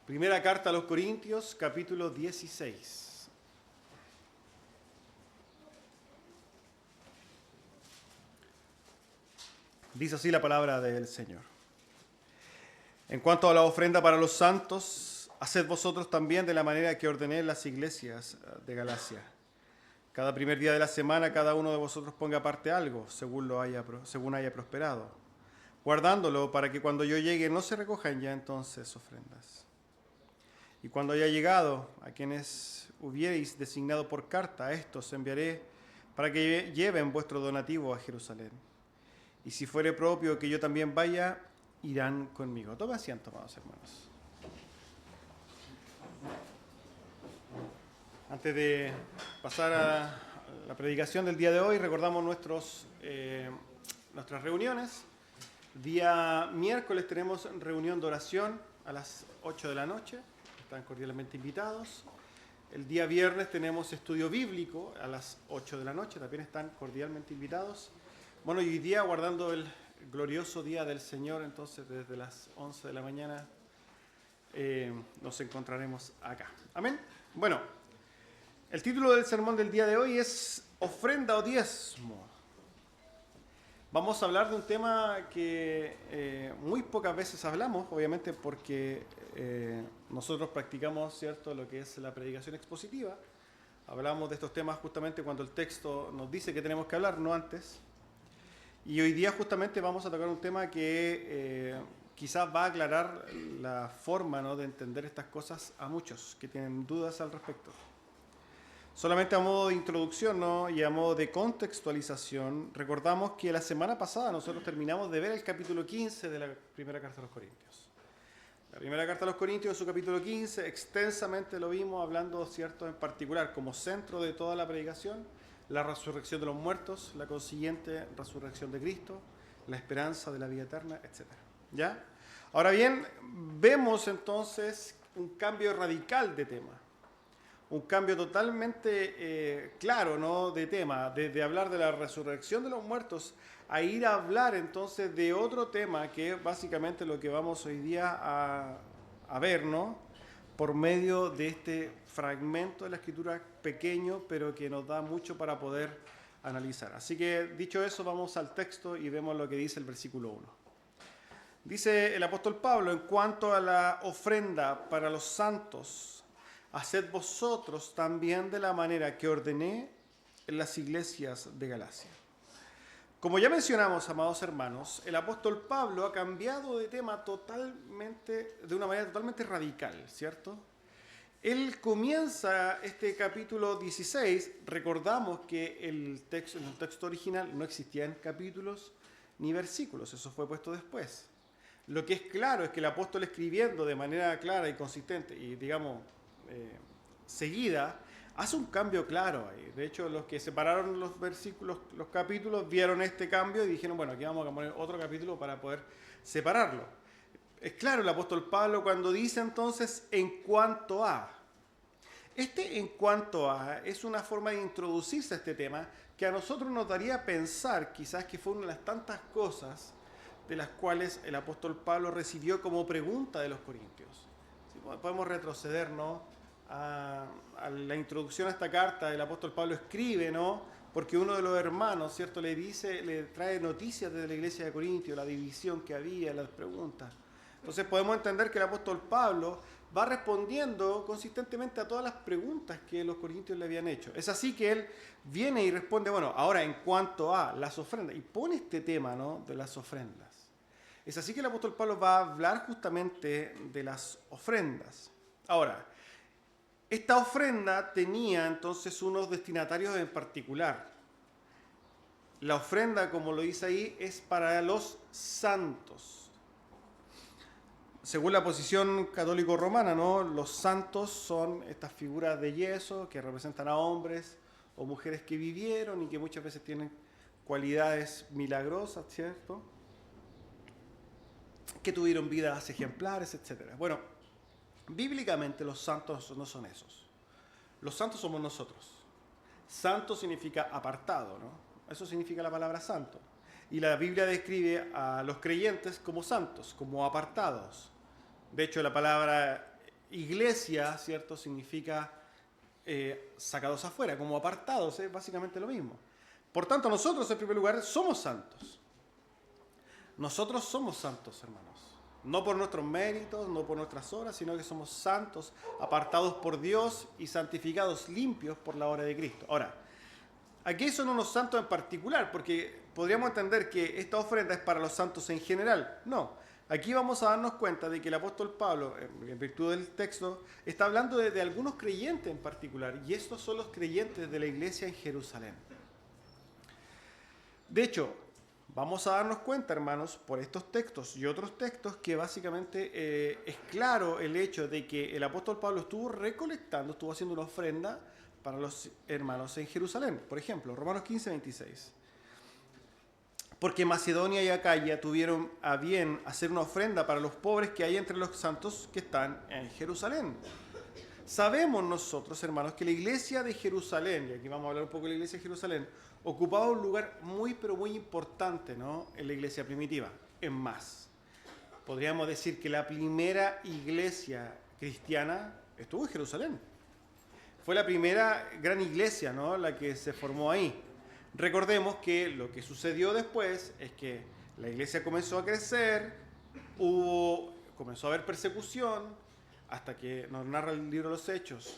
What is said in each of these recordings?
Primera carta a los Corintios, capítulo 16. Dice así la palabra del Señor. En cuanto a la ofrenda para los santos, haced vosotros también de la manera que ordené en las iglesias de Galacia. Cada primer día de la semana cada uno de vosotros ponga aparte algo, según haya prosperado, guardándolo para que cuando yo llegue no se recojan ya entonces ofrendas. Y cuando haya llegado, a quienes hubierais designado por carta, a estos enviaré para que lleven vuestro donativo a Jerusalén. Y si fuere propio que yo también vaya, irán conmigo. Toma asiento, amados hermanos. Antes de pasar a la predicación del día de hoy, recordamos nuestras reuniones. Día miércoles tenemos reunión de oración a las 8 de la noche. Están cordialmente invitados. El día viernes tenemos estudio bíblico a las 8 de la noche. También están cordialmente invitados. Bueno, y hoy día, guardando el glorioso día del Señor, entonces desde las 11 de la mañana nos encontraremos acá. Amén. Bueno, el título del sermón del día de hoy es Ofrenda o diezmo. Vamos a hablar de un tema que muy pocas veces hablamos, obviamente porque nosotros practicamos, ¿cierto?, lo que es la predicación expositiva. Hablamos de estos temas justamente cuando el texto nos dice que tenemos que hablar, no antes. Y hoy día justamente vamos a tocar un tema que quizás va a aclarar la forma, ¿no?, de entender estas cosas a muchos que tienen dudas al respecto. Solamente a modo de introducción, ¿no?, y a modo de contextualización, recordamos que la semana pasada nosotros terminamos de ver el capítulo 15 de la primera carta a los Corintios. La primera carta a los Corintios, su capítulo 15, extensamente lo vimos hablando, ¿cierto?, en particular como centro de toda la predicación, la resurrección de los muertos, la consiguiente resurrección de Cristo, la esperanza de la vida eterna, etc. ¿Ya? Ahora bien, vemos entonces un cambio radical de tema. Un cambio totalmente claro, ¿no?, de tema, desde hablar de la resurrección de los muertos a ir a hablar entonces de otro tema que es básicamente lo que vamos hoy día a ver, ¿no?, por medio de este fragmento de la Escritura pequeño, pero que nos da mucho para poder analizar. Así que, dicho eso, vamos al texto y vemos lo que dice el versículo 1. Dice el apóstol Pablo, en cuanto a la ofrenda para los santos, haced vosotros también de la manera que ordené en las iglesias de Galacia. Como ya mencionamos, amados hermanos, el apóstol Pablo ha cambiado de tema de una manera totalmente radical, ¿cierto? Él comienza este capítulo 16, recordamos que en el texto original no existían capítulos ni versículos, eso fue puesto después. Lo que es claro es que el apóstol escribiendo de manera clara y consistente y, digamos, seguida, hace un cambio claro ahí. De hecho, los que separaron los versículos, los capítulos, vieron este cambio y dijeron, bueno, aquí vamos a poner otro capítulo para poder separarlo. Es claro el apóstol Pablo cuando dice entonces, en cuanto a. Este en cuanto a es una forma de introducirse a este tema que a nosotros nos daría a pensar quizás que fue una de las tantas cosas de las cuales el apóstol Pablo recibió como pregunta de los corintios. ¿Sí? Podemos retroceder, ¿no?, a la introducción a esta carta. El apóstol Pablo escribe, ¿no?, porque uno de los hermanos, ¿cierto?, le trae noticias desde la iglesia de Corintios, la división que había, las preguntas. Entonces podemos entender que el apóstol Pablo va respondiendo consistentemente a todas las preguntas que los corintios le habían hecho. Es así que él viene y responde, bueno, ahora en cuanto a las ofrendas, y pone este tema, ¿no?, de las ofrendas. Es así que el apóstol Pablo va a hablar justamente de las ofrendas. Ahora, esta ofrenda tenía entonces unos destinatarios en particular. La ofrenda, como lo dice ahí, es para los santos. Según la posición católico-romana, ¿no?, los santos son estas figuras de yeso que representan a hombres o mujeres que vivieron y que muchas veces tienen cualidades milagrosas, ¿cierto?, que tuvieron vidas ejemplares, etc. Bueno, bíblicamente los santos no son esos. Los santos somos nosotros. Santo significa apartado, ¿no? Eso significa la palabra santo. Y la Biblia describe a los creyentes como santos, como apartados. De hecho, la palabra iglesia, ¿cierto? Significa sacados afuera, como apartados, es básicamente lo mismo. Por tanto, nosotros en primer lugar somos santos. Nosotros somos santos, hermanos. No por nuestros méritos, no por nuestras obras, sino que somos santos, apartados por Dios y santificados, limpios por la obra de Cristo. Ahora, aquí son unos santos en particular, porque podríamos entender que esta ofrenda es para los santos en general. No, aquí vamos a darnos cuenta de que el apóstol Pablo, en virtud del texto, está hablando de algunos creyentes en particular, y estos son los creyentes de la iglesia en Jerusalén. De hecho, vamos a darnos cuenta, hermanos, por estos textos y otros textos, que básicamente es claro el hecho de que el apóstol Pablo estuvo recolectando, estuvo haciendo una ofrenda para los hermanos en Jerusalén. Por ejemplo, Romanos 15, 26. Porque Macedonia y Acaya tuvieron a bien hacer una ofrenda para los pobres que hay entre los santos que están en Jerusalén. Sabemos nosotros, hermanos, que la iglesia de Jerusalén, y aquí vamos a hablar un poco de la iglesia de Jerusalén, ocupaba un lugar muy, pero muy importante, ¿no?, en la iglesia primitiva. En más, podríamos decir que la primera iglesia cristiana estuvo en Jerusalén. Fue la primera gran iglesia, ¿no?, la que se formó ahí. Recordemos que lo que sucedió después es que la iglesia comenzó a crecer, comenzó a haber persecución, hasta que nos narra el libro de los Hechos,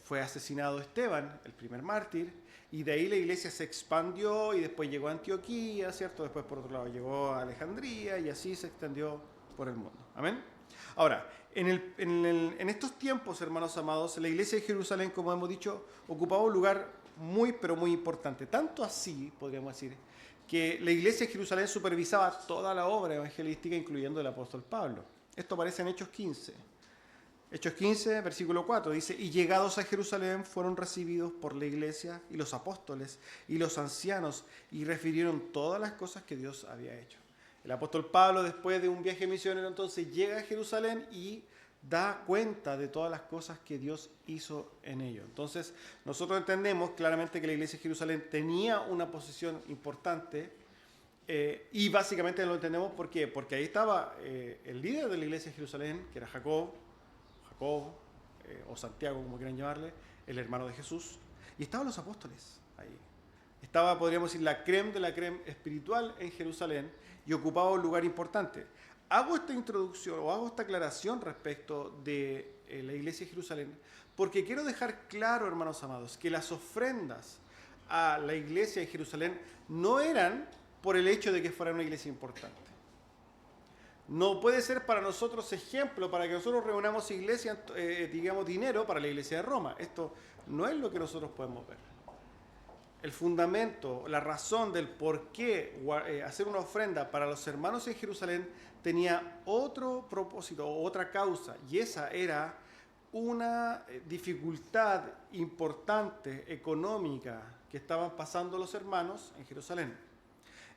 fue asesinado Esteban, el primer mártir, y de ahí la iglesia se expandió y después llegó a Antioquía, ¿cierto? Después, por otro lado, llegó a Alejandría y así se extendió por el mundo. ¿Amén? Ahora, en estos tiempos, hermanos amados, la iglesia de Jerusalén, como hemos dicho, ocupaba un lugar muy, pero muy importante. Tanto así, podríamos decir, que la iglesia de Jerusalén supervisaba toda la obra evangelística, incluyendo el apóstol Pablo. Esto aparece en Hechos 15. Hechos 15, versículo 4, dice: y llegados a Jerusalén fueron recibidos por la iglesia y los apóstoles y los ancianos, y refirieron todas las cosas que Dios había hecho. El apóstol Pablo, después de un viaje misionero, entonces llega a Jerusalén y da cuenta de todas las cosas que Dios hizo en ello. Entonces, nosotros entendemos claramente que la iglesia de Jerusalén tenía una posición importante, y básicamente lo entendemos ¿por qué? Porque ahí estaba el líder de la iglesia de Jerusalén, que era Jacob, o Santiago, como quieran llamarle, el hermano de Jesús, y estaban los apóstoles ahí. Estaba, podríamos decir, la crème de la crème espiritual en Jerusalén, y ocupaba un lugar importante. Hago esta introducción o hago esta aclaración respecto de la iglesia de Jerusalén porque quiero dejar claro, hermanos amados, que las ofrendas a la iglesia de Jerusalén no eran por el hecho de que fuera una iglesia importante. No puede ser para nosotros ejemplo para que nosotros reunamos iglesia, digamos, dinero para la iglesia de Roma. Esto no es lo que nosotros podemos ver. El fundamento, la razón del por qué hacer una ofrenda para los hermanos en Jerusalén tenía otro propósito, otra causa, y esa era una dificultad importante económica que estaban pasando los hermanos en Jerusalén.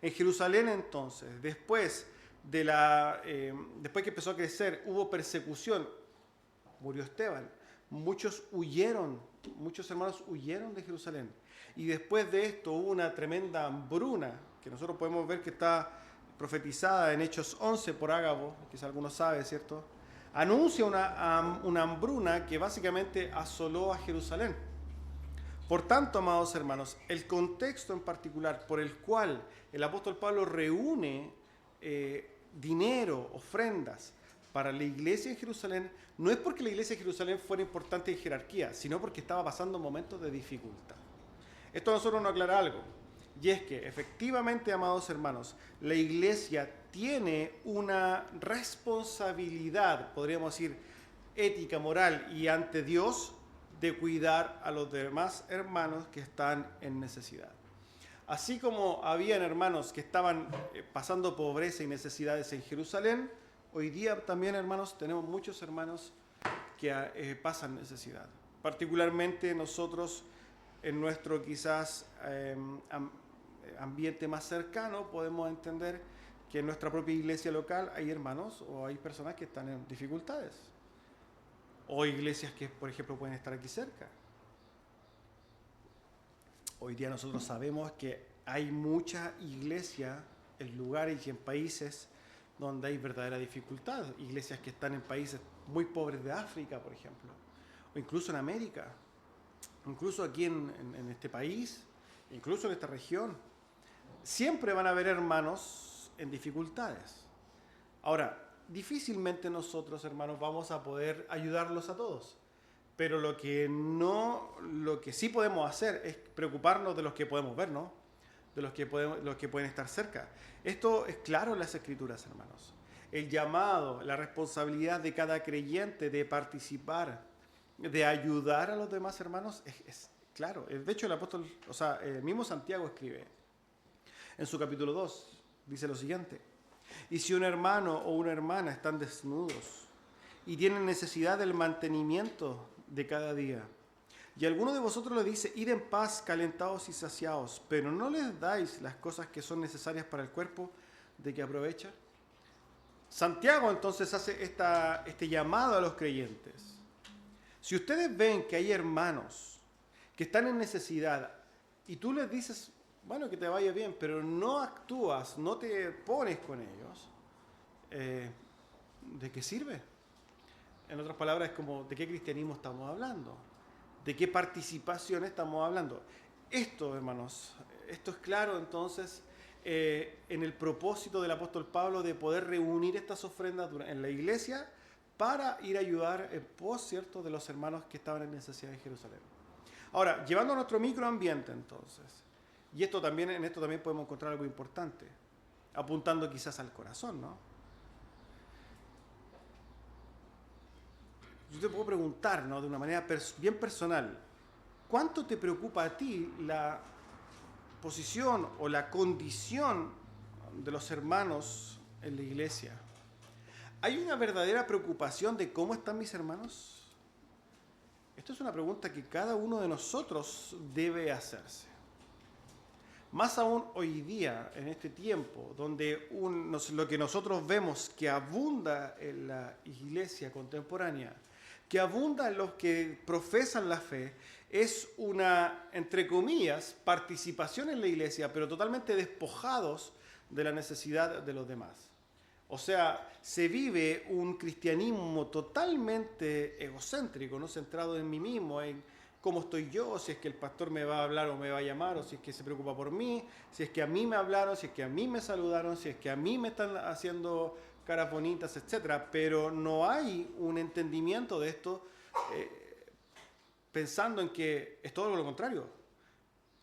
En Jerusalén, entonces, después que empezó a crecer, hubo persecución, murió Esteban, muchos hermanos huyeron de Jerusalén. Y después de esto hubo una tremenda hambruna, que nosotros podemos ver que está profetizada en Hechos 11 por Ágabo, quizá alguno sabe, ¿cierto? Anuncia una hambruna que básicamente asoló a Jerusalén. Por tanto, amados hermanos, el contexto en particular por el cual el apóstol Pablo reúne dinero, ofrendas para la iglesia en Jerusalén, no es porque la iglesia de Jerusalén fuera importante en jerarquía, sino porque estaba pasando momentos de dificultad. Esto a nosotros nos aclara algo, y es que efectivamente, amados hermanos, la iglesia tiene una responsabilidad, podríamos decir, ética, moral y ante Dios, de cuidar a los demás hermanos que están en necesidad. Así como habían hermanos que estaban pasando pobreza y necesidades en Jerusalén, hoy día también, hermanos, tenemos muchos hermanos que pasan necesidad. Particularmente nosotros, en nuestro quizás ambiente más cercano, podemos entender que en nuestra propia iglesia local hay hermanos o hay personas que están en dificultades. O iglesias que, por ejemplo, pueden estar aquí cerca. Hoy día nosotros sabemos que hay mucha iglesia en lugares y en países donde hay verdadera dificultad. Iglesias que están en países muy pobres de África, por ejemplo, o incluso en América, incluso aquí en este país, incluso en esta región. Siempre van a haber hermanos en dificultades. Ahora, difícilmente nosotros, hermanos, vamos a poder ayudarlos a todos. Pero lo que sí podemos hacer es preocuparnos de los que podemos ver, ¿no? De los que pueden estar cerca. Esto es claro en las Escrituras, hermanos. El llamado, la responsabilidad de cada creyente de participar, de ayudar a los demás hermanos, es claro. De hecho, el mismo Santiago escribe en su capítulo 2, dice lo siguiente: y si un hermano o una hermana están desnudos y tienen necesidad del mantenimiento de cada día, y alguno de vosotros le dice: id en paz, calentados y saciados, pero no les dais las cosas que son necesarias para el cuerpo, ¿de qué aprovecha? Santiago entonces hace este llamado a los creyentes. Si ustedes ven que hay hermanos que están en necesidad y tú les dices, bueno, que te vaya bien, pero no actúas, no te pones con ellos, ¿de qué sirve? En otras palabras, es como, ¿de qué cristianismo estamos hablando? ¿De qué participación estamos hablando? Esto, hermanos, esto es claro entonces en el propósito del apóstol Pablo de poder reunir estas ofrendas en la iglesia para ir a ayudar en pos, ¿cierto?, de los hermanos que estaban en necesidad en Jerusalén. Ahora, llevando a nuestro microambiente entonces, y en esto también podemos encontrar algo importante, apuntando quizás al corazón, ¿no? Yo te puedo preguntar, ¿no?, de una manera bien personal, ¿cuánto te preocupa a ti la posición o la condición de los hermanos en la iglesia? ¿Hay una verdadera preocupación de cómo están mis hermanos? Esto es una pregunta que cada uno de nosotros debe hacerse. Más aún hoy día, en este tiempo, donde lo que nosotros vemos que abunda en la iglesia contemporánea, que abunda en los que profesan la fe, es una, entre comillas, participación en la iglesia, pero totalmente despojados de la necesidad de los demás. O sea, se vive un cristianismo totalmente egocéntrico, no centrado en mí mismo, en cómo estoy yo, si es que el pastor me va a hablar o me va a llamar, o si es que se preocupa por mí, si es que a mí me hablaron, si es que a mí me saludaron, si es que a mí me están haciendo caras bonitas, etc. Pero no hay un entendimiento de esto pensando en que es todo lo contrario.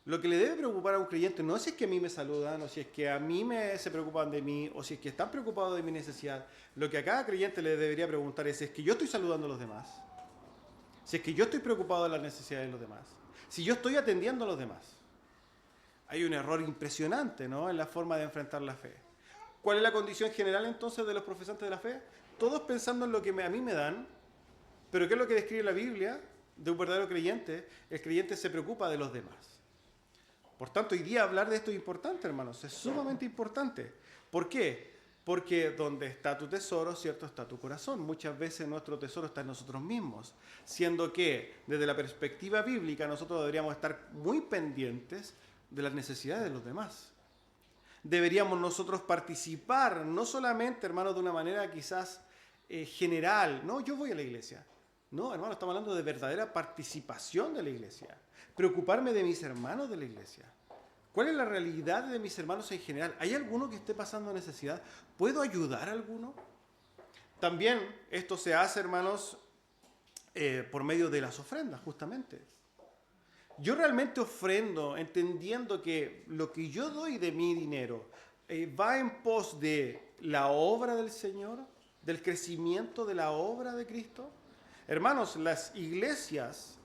Lo que le debe preocupar a un creyente no es si es que a mí me saludan, o si es que a mí se preocupan de mí, o si es que están preocupados de mi necesidad. Lo que a cada creyente le debería preguntar es que yo estoy saludando a los demás, si es que yo estoy preocupado de las necesidades de los demás, si yo estoy atendiendo a los demás. Hay un error impresionante, ¿no?, en la forma de enfrentar la fe. ¿Cuál es la condición general entonces de los profesantes de la fe? Todos pensando en lo que a mí me dan, pero ¿qué es lo que describe la Biblia de un verdadero creyente? El creyente se preocupa de los demás. Por tanto, hoy día hablar de esto es importante, hermanos, es sumamente importante. ¿Por qué? Porque donde está tu tesoro, ¿cierto?, está tu corazón. Muchas veces nuestro tesoro está en nosotros mismos, siendo que desde la perspectiva bíblica nosotros deberíamos estar muy pendientes de las necesidades de los demás. Deberíamos nosotros participar, no solamente, hermanos, de una manera quizás general. No, yo voy a la iglesia. No, hermano, estamos hablando de verdadera participación de la iglesia. Preocuparme de mis hermanos de la iglesia. ¿Cuál es la realidad de mis hermanos en general? ¿Hay alguno que esté pasando necesidad? ¿Puedo ayudar a alguno? También esto se hace, hermanos, por medio de las ofrendas, justamente. Yo realmente ofrendo entendiendo que lo que yo doy de mi dinero va en pos de la obra del Señor, del crecimiento de la obra de Cristo. Hermanos, las iglesias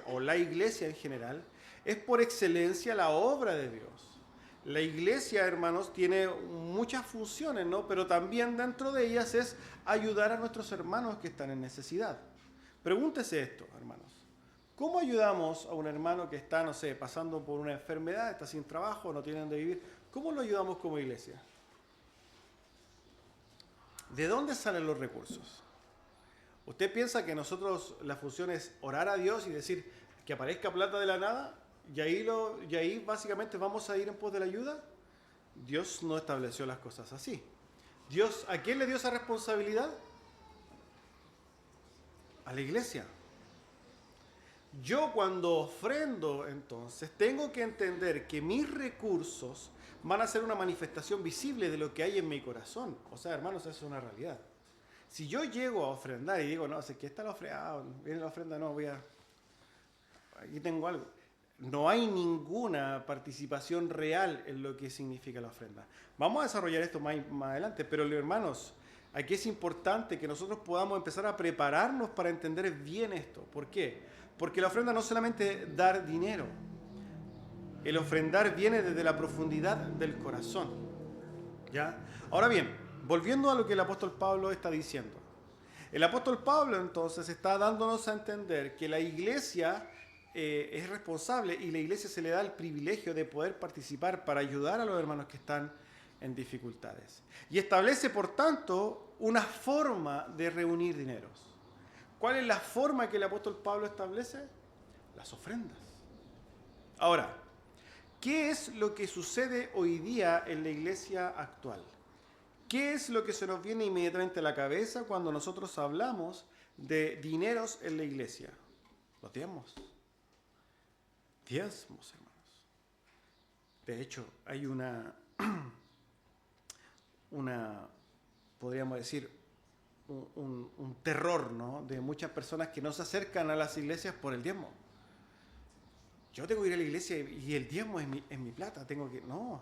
o la iglesia en general es por excelencia la obra de Dios. La iglesia, hermanos, tiene muchas funciones, ¿no? Pero también dentro de ellas es ayudar a nuestros hermanos que están en necesidad. Pregúntese esto, hermanos. ¿Cómo ayudamos a un hermano que está, no sé, pasando por una enfermedad, está sin trabajo, no tiene dónde vivir? ¿Cómo lo ayudamos como iglesia? ¿De dónde salen los recursos? ¿Usted piensa que nosotros la función es orar a Dios y decir que aparezca plata de la nada y ahí básicamente vamos a ir en pos de la ayuda? Dios no estableció las cosas así. Dios, ¿a quién le dio esa responsabilidad? A la iglesia. Yo cuando ofrendo, entonces, tengo que entender que mis recursos van a ser una manifestación visible de lo que hay en mi corazón. O sea, hermanos, eso es una realidad. Si yo llego a ofrendar y digo, no, sé que está la ofrenda, viene la ofrenda, no, aquí tengo algo. No hay ninguna participación real en lo que significa la ofrenda. Vamos a desarrollar esto más adelante, pero hermanos, aquí es importante que nosotros podamos empezar a prepararnos para entender bien esto. ¿Por qué? Porque la ofrenda no solamente dar dinero. El ofrendar viene desde la profundidad del corazón. ¿Ya? Ahora bien, volviendo a lo que el apóstol Pablo está diciendo. El apóstol Pablo entonces está dándonos a entender que la iglesia es responsable y la iglesia se le da el privilegio de poder participar para ayudar a los hermanos que están en dificultades. Y establece, por tanto, una forma de reunir dineros. ¿Cuál es la forma que el apóstol Pablo establece? Las ofrendas. Ahora, ¿qué es lo que sucede hoy día en la iglesia actual? ¿Qué es lo que se nos viene inmediatamente a la cabeza cuando nosotros hablamos de dineros en la iglesia? Los diezmos. Diezmos, hermanos. De hecho, hay podríamos decir, un terror, ¿no?, de muchas personas que no se acercan a las iglesias por el diezmo. Yo tengo que ir a la iglesia y el diezmo es mi plata, tengo que... No.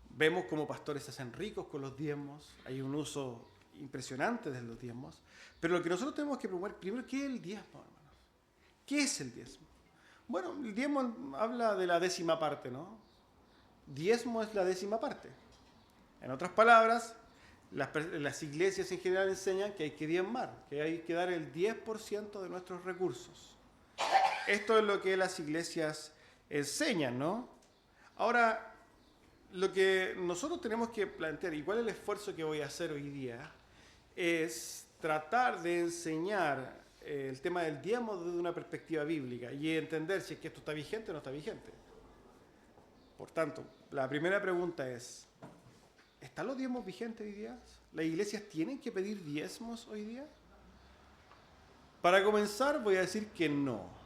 Vemos como pastores se hacen ricos con los diezmos, hay un uso impresionante de los diezmos, pero lo que nosotros tenemos que preocupar primero, ¿qué es el diezmo, hermanos? ¿Qué es el diezmo? Bueno, el diezmo habla de la décima parte, ¿no? Diezmo es la décima parte. En otras palabras, las iglesias en general enseñan que hay que diezmar, que hay que dar el 10% de nuestros recursos. Esto es lo que las iglesias enseñan, ¿no? Ahora, lo que nosotros tenemos que plantear, igual el esfuerzo que voy a hacer hoy día, es tratar de enseñar el tema del diezmo desde una perspectiva bíblica y entender si es que esto está vigente o no está vigente. Por tanto, la primera pregunta es, ¿están los diezmos vigentes hoy día? ¿Las iglesias tienen que pedir diezmos hoy día? Para comenzar, voy a decir que no.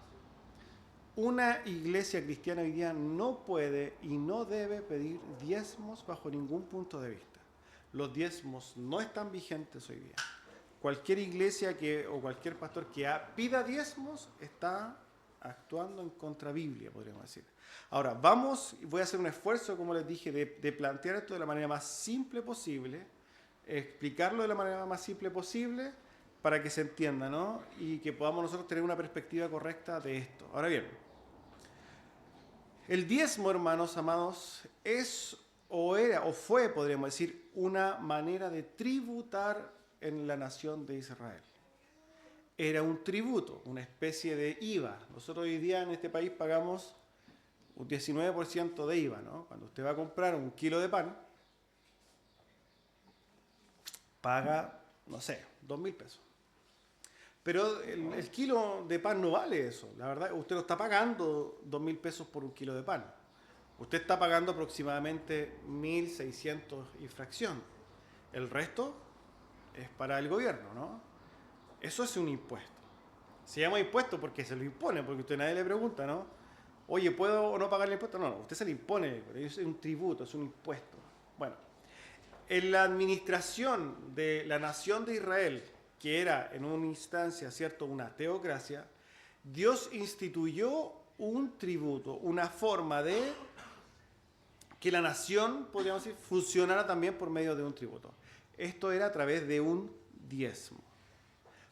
Una iglesia cristiana hoy día no puede y no debe pedir diezmos bajo ningún punto de vista. Los diezmos no están vigentes hoy día. Cualquier iglesia o cualquier pastor que pida diezmos está actuando en contra Biblia, podríamos decir. Ahora, voy a hacer un esfuerzo, como les dije, de plantear esto de la manera más simple posible, explicarlo de la manera más simple posible para que se entienda, ¿no? Y que podamos nosotros tener una perspectiva correcta de esto. Ahora bien, el diezmo, hermanos amados, es o fue, podríamos decir, una manera de tributar en la nación de Israel. Era un tributo, una especie de IVA. Nosotros hoy día en este país pagamos un 19% de IVA, ¿no? Cuando usted va a comprar un kilo de pan, paga, no sé, 2.000 pesos. Pero el kilo de pan no vale eso. La verdad, usted no está pagando 2.000 pesos por un kilo de pan. Usted está pagando aproximadamente 1.600 y fracción. El resto es para el gobierno, ¿no? Eso es un impuesto. Se llama impuesto porque se lo impone, porque usted nadie le pregunta, ¿no? Oye, ¿puedo o no pagar el impuesto? No, usted se le impone, es un tributo, es un impuesto. Bueno, en la administración de la nación de Israel, que era en una instancia, ¿cierto?, una teocracia, Dios instituyó un tributo, una forma de que la nación, podríamos decir, funcionara también por medio de un tributo. Esto era a través de un diezmo.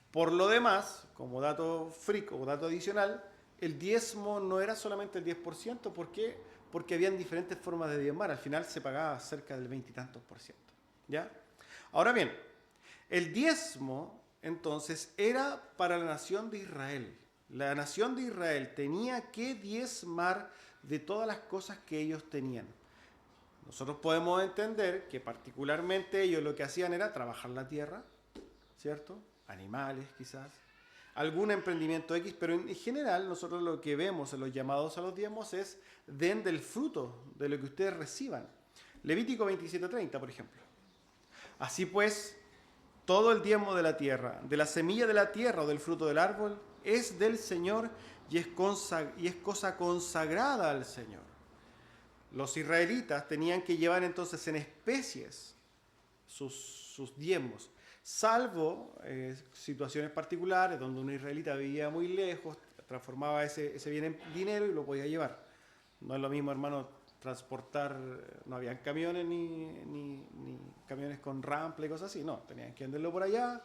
Por lo demás, como dato frico o dato adicional, el diezmo no era solamente el 10%, ¿por qué? Porque habían diferentes formas de diezmar, al final se pagaba cerca del 20 y tantos por ciento. ¿Ya? Ahora bien, el diezmo, entonces, era para la nación de Israel. La nación de Israel tenía que diezmar de todas las cosas que ellos tenían. Nosotros podemos entender que particularmente ellos lo que hacían era trabajar la tierra, ¿cierto? Animales quizás, algún emprendimiento X, pero en general nosotros lo que vemos en los llamados a los diezmos es den del fruto de lo que ustedes reciban. Levítico 27:30, por ejemplo. Así pues, todo el diezmo de la tierra, de la semilla de la tierra o del fruto del árbol, es del Señor y es cosa consagrada al Señor. Los israelitas tenían que llevar entonces en especies sus diezmos, salvo situaciones particulares donde un israelita vivía muy lejos, transformaba ese bien en dinero y lo podía llevar. No es lo mismo, hermano, transportar, no habían camiones ni camiones con rampla y cosas así, no, tenían que venderlo por allá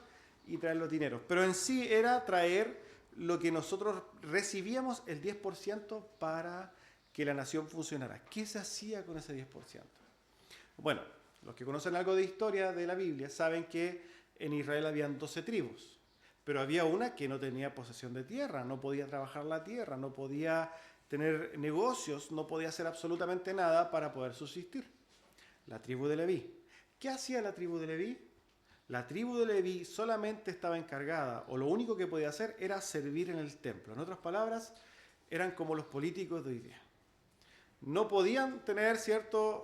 y traer los dineros. Pero en sí era traer lo que nosotros recibíamos, el 10% para que la nación funcionara. ¿Qué se hacía con ese 10%? Bueno, los que conocen algo de historia de la Biblia saben que en Israel habían 12 tribus, pero había una que no tenía posesión de tierra, no podía trabajar la tierra, no podía tener negocios, no podía hacer absolutamente nada para poder subsistir. La tribu de Leví. ¿Qué hacía la tribu de Leví? La tribu de Leví solamente estaba encargada, o lo único que podía hacer era servir en el templo. En otras palabras, eran como los políticos de hoy día. No podían tener ciertos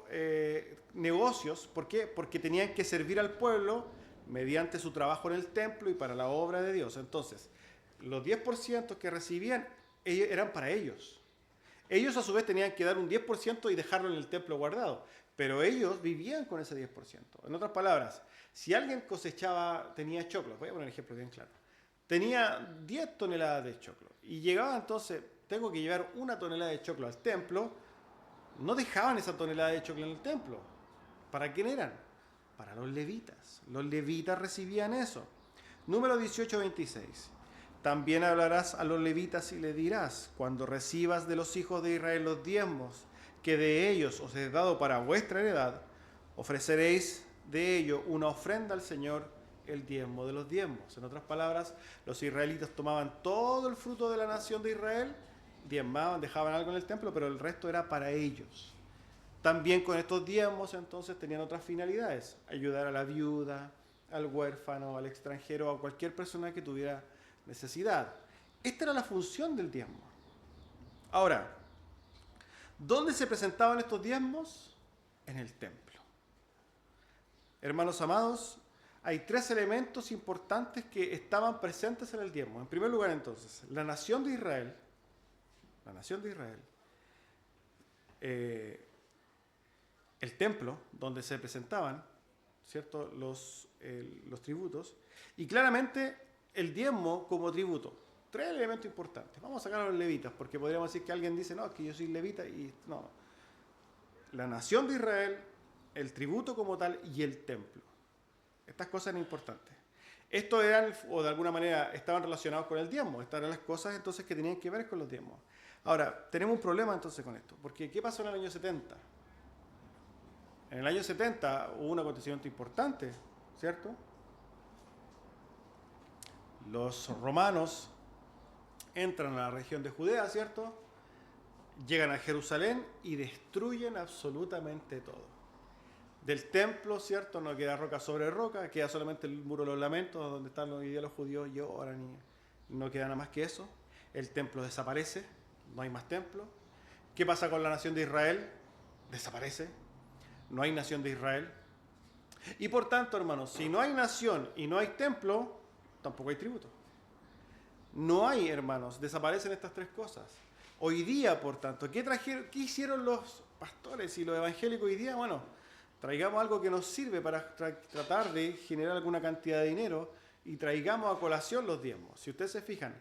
negocios. ¿Por qué? Porque tenían que servir al pueblo mediante su trabajo en el templo y para la obra de Dios. Entonces, los 10% que recibían eran para ellos. Ellos a su vez tenían que dar un 10% y dejarlo en el templo guardado, pero ellos vivían con ese 10%. En otras palabras, si alguien cosechaba, tenía choclo, voy a poner un ejemplo bien claro, tenía 10 toneladas de choclo y llegaba entonces, tengo que llevar 1 tonelada de choclo al templo, no dejaban esa tonelada de choclo en el templo. ¿Para quién eran? Para los levitas. Los levitas recibían eso. Número 18-26. También hablarás a los levitas y le dirás, cuando recibas de los hijos de Israel los diezmos, que de ellos os he dado para vuestra heredad, ofreceréis de ello una ofrenda al Señor, el diezmo de los diezmos. En otras palabras, los israelitas tomaban todo el fruto de la nación de Israel, diezmaban, dejaban algo en el templo, pero el resto era para ellos. También con estos diezmos entonces tenían otras finalidades, ayudar a la viuda, al huérfano, al extranjero, a cualquier persona que tuviera necesidad. Esta era la función del diezmo. Ahora, ¿dónde se presentaban estos diezmos? En el templo. Hermanos amados, hay 3 elementos importantes que estaban presentes en el diezmo. En primer lugar, entonces, la nación de Israel, el templo donde se presentaban, ¿cierto?, los tributos, y claramente el diezmo como tributo. 3 elementos importantes. Vamos a sacar a los levitas, porque podríamos decir que alguien dice, no, es que yo soy levita, y no. La nación de Israel, el tributo como tal, y el templo. Estas cosas eran importantes. Estos eran, o de alguna manera, estaban relacionados con el diezmo. Estas eran las cosas entonces que tenían que ver con los diezmos. Ahora, tenemos un problema entonces con esto, porque ¿qué pasó en el año 70? En el año 70 hubo un acontecimiento importante, ¿cierto? Los romanos entran a la región de Judea, ¿cierto? Llegan a Jerusalén y destruyen absolutamente todo. Del templo, ¿cierto? No queda roca sobre roca, queda solamente el muro de los lamentos, donde están hoy día los judíos lloran y no queda nada más que eso. El templo desaparece, no hay más templo. ¿Qué pasa con la nación de Israel? Desaparece. No hay nación de Israel. Y por tanto, hermanos, si no hay nación y no hay templo, tampoco hay tributo. No hay, hermanos, desaparecen estas 3 cosas. Hoy día, por tanto, ¿qué hicieron los pastores y los evangélicos hoy día? Bueno, traigamos algo que nos sirve para tratar de generar alguna cantidad de dinero y traigamos a colación los diezmos. Si ustedes se fijan,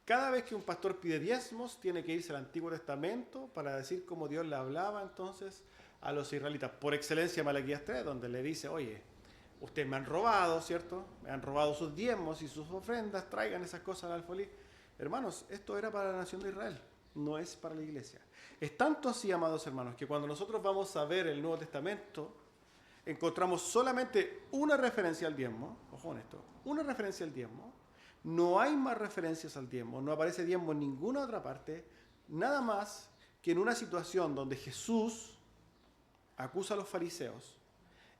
cada vez que un pastor pide diezmos, tiene que irse al Antiguo Testamento para decir cómo Dios le hablaba entonces a los israelitas. Por excelencia, Malaquías 3, donde le dice, oye, ustedes me han robado, ¿cierto? Me han robado sus diezmos y sus ofrendas, traigan esas cosas al alfolí. Hermanos, esto era para la nación de Israel, no es para la iglesia. Es tanto así, amados hermanos, que cuando nosotros vamos a ver el Nuevo Testamento, encontramos solamente una referencia al diezmo, ojo con esto, una referencia al diezmo, no hay más referencias al diezmo, no aparece diezmo en ninguna otra parte, nada más que en una situación donde Jesús acusa a los fariseos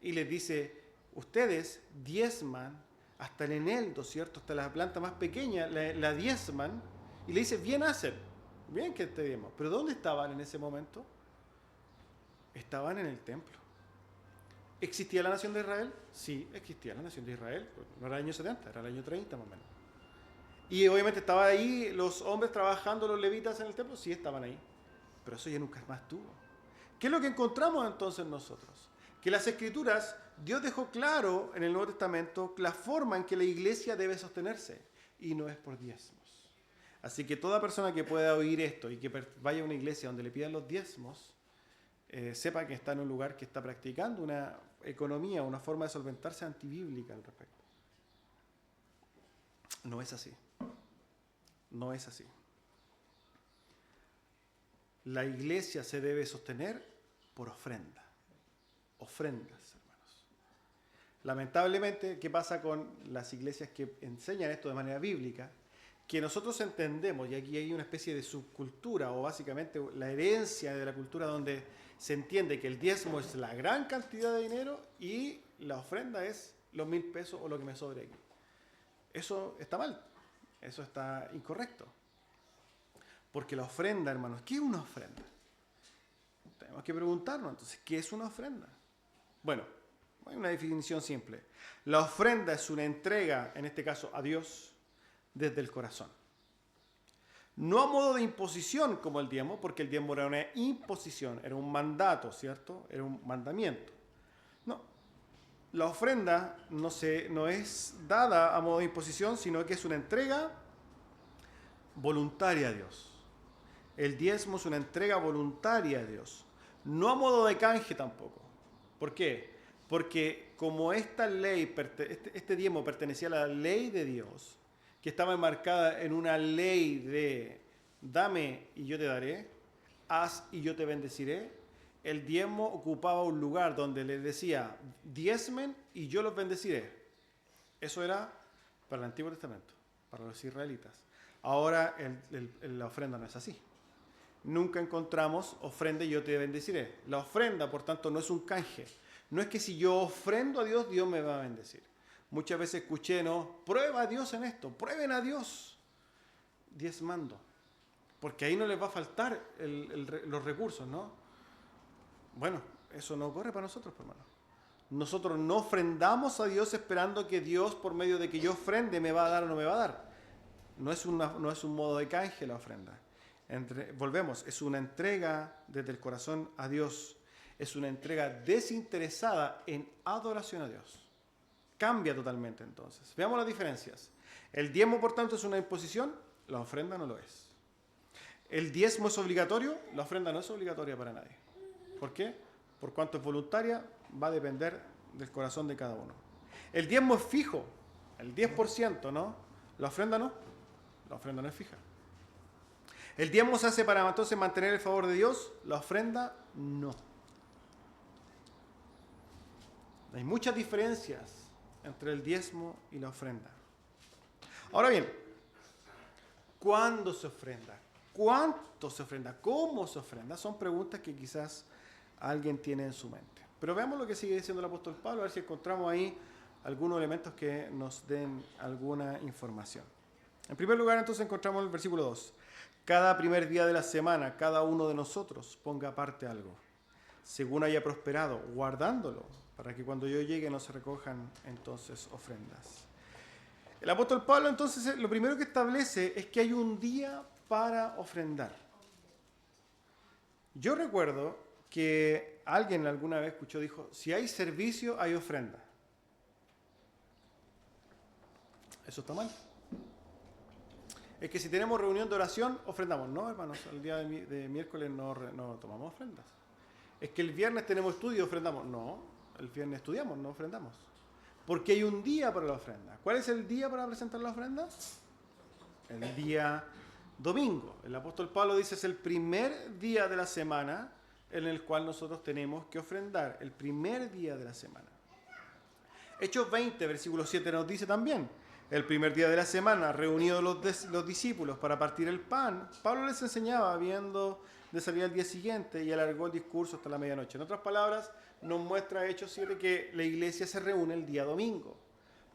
y les dice, ustedes diezman hasta el eneldo, ¿cierto? Hasta la planta más pequeña, la diezman, y le dice, bien hacen, bien que te diezmo. Pero ¿dónde estaban en ese momento? Estaban en el templo. ¿Existía la nación de Israel? Sí, existía la nación de Israel. No era el año 70, era el año 30 más o menos. Y obviamente estaban ahí los hombres trabajando, los levitas en el templo, sí estaban ahí. Pero eso ya nunca más tuvo. ¿Qué es lo que encontramos entonces nosotros? Que las Escrituras, Dios dejó claro en el Nuevo Testamento la forma en que la iglesia debe sostenerse. Y no es por diezmos. Así que toda persona que pueda oír esto y que vaya a una iglesia donde le pidan los diezmos, sepa que está en un lugar que está practicando una economía, una forma de solventarse antibíblica al respecto. No es así. No es así. La iglesia se debe sostener por ofrenda. Ofrendas, hermanos. Lamentablemente, ¿qué pasa con las iglesias que enseñan esto de manera bíblica? Que nosotros entendemos, y aquí hay una especie de subcultura, o básicamente la herencia de la cultura donde se entiende que el diezmo es la gran cantidad de dinero y la ofrenda es los 1,000 pesos o lo que me sobre aquí. Eso está mal, eso está incorrecto. Porque la ofrenda, hermanos, ¿qué es una ofrenda? Tenemos que preguntarnos entonces, ¿qué es una ofrenda? Bueno, hay una definición simple. La ofrenda es una entrega, en este caso a Dios, desde el corazón. No a modo de imposición como el diezmo, porque el diezmo era una imposición, era un mandato, ¿cierto? Era un mandamiento. No, la ofrenda no es dada a modo de imposición, sino que es una entrega voluntaria a Dios. El diezmo es una entrega voluntaria a Dios, no a modo de canje tampoco. ¿Por qué? Porque como esta ley, este diezmo pertenecía a la ley de Dios, que estaba enmarcada en una ley de dame y yo te daré, haz y yo te bendeciré, el diezmo ocupaba un lugar donde le decía diezmen y yo los bendeciré. Eso era para el Antiguo Testamento, para los israelitas. Ahora la ofrenda no es así. Nunca encontramos ofrenda y yo te bendeciré. La ofrenda, por tanto, no es un canje. No es que si yo ofrendo a Dios, Dios me va a bendecir. Muchas veces escuché, ¿no? Prueba a Dios en esto, prueben a Dios diezmando. Porque ahí no les va a faltar los recursos, ¿no? Bueno, eso no ocurre para nosotros, hermano. Nosotros no ofrendamos a Dios esperando que Dios, por medio de que yo ofrende, me va a dar o no me va a dar. No es un modo de canje la ofrenda. Volvemos, es una entrega desde el corazón a Dios. Es una entrega desinteresada en adoración a Dios. Cambia totalmente entonces. Veamos las diferencias. El diezmo, por tanto, es una imposición, la ofrenda no lo es. El diezmo es obligatorio, la ofrenda no es obligatoria para nadie. ¿Por qué? Por cuanto es voluntaria, va a depender del corazón de cada uno. El diezmo es fijo, el 10%, ¿no? La ofrenda no, la ofrenda no es fija. El diezmo se hace para entonces mantener el favor de Dios, la ofrenda no. Hay muchas diferencias entre el diezmo y la ofrenda. Ahora bien, ¿cuándo se ofrenda? ¿Cuánto se ofrenda? ¿Cómo se ofrenda? Son preguntas que quizás alguien tiene en su mente. Pero veamos lo que sigue diciendo el apóstol Pablo, a ver si encontramos ahí algunos elementos que nos den alguna información. En primer lugar, entonces, encontramos el versículo 2. Cada primer día de la semana, cada uno de nosotros ponga aparte algo, según haya prosperado, guardándolo, para que cuando yo llegue no se recojan entonces ofrendas. El apóstol Pablo entonces lo primero que establece es que hay un día para ofrendar. Yo recuerdo que alguien alguna vez dijo, si hay servicio, hay ofrenda. Eso está mal. Es que si tenemos reunión de oración, ofrendamos. No, hermanos, el día de miércoles no tomamos ofrendas. Es que el viernes tenemos estudio, ofrendamos. No, el viernes estudiamos, no ofrendamos. Porque hay un día para la ofrenda. ¿Cuál es el día para presentar la ofrenda? El día domingo. El apóstol Pablo dice es el primer día de la semana en el cual nosotros tenemos que ofrendar. El primer día de la semana. Hechos 20, versículo 7 nos dice también. El primer día de la semana, reunidos los discípulos para partir el pan, Pablo les enseñaba habiendo de salir al día siguiente y alargó el discurso hasta la medianoche. En otras palabras, nos muestra Hechos 7 que la iglesia se reúne el día domingo.